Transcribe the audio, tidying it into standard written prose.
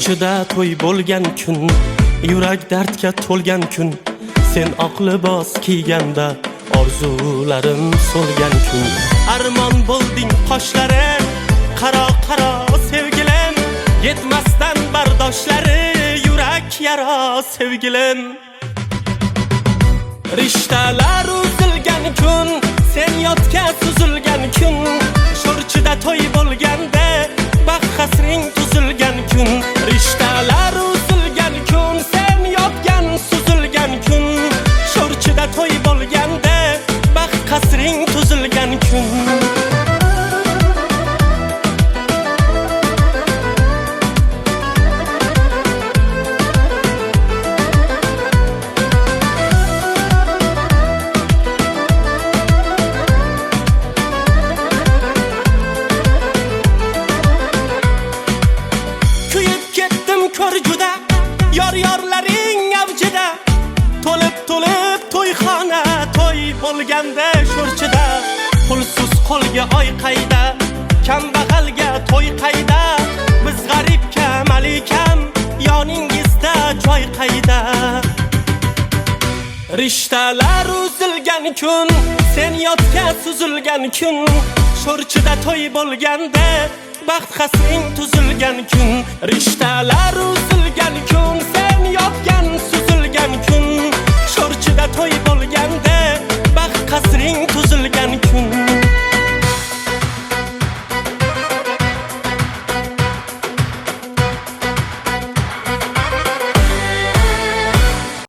sho'rchida to'y bo'lgan kun, yurak dardga to'lgan kun, sen oq libos kiyganda orzularim so'lgan kun. Armon bo'lding qoshlarim, qaro qaro sevgilim, yetmasdan bardoshlari yurak yara sevgilim. Rishtalar uzilgan kun, sen yotga suzilgan kun, sho'rchida to'y bo'lganda baxt hasring tuzilgan kun. Rishtalar uzilgan kun, sen yotgan suzilgan kun, sho'rchida to'y bo'lganda baxt hasring tuzilgan kun. Ko'rjuda yor-yorlaring avjida, to'lib to'yxona to'y bo'lganda sho'rchida. Pulsiz qo'lga oy qayda, kambag'alga to'y qayda, biz g'aribga malikam yoningizda joy qayda. Rishtalar uzilgan kun, sen yotga suzilgan kun, sho'rchida to'y bo'lganda baxt hasring tuzilgan kun. Rishtalar uzilgan kun,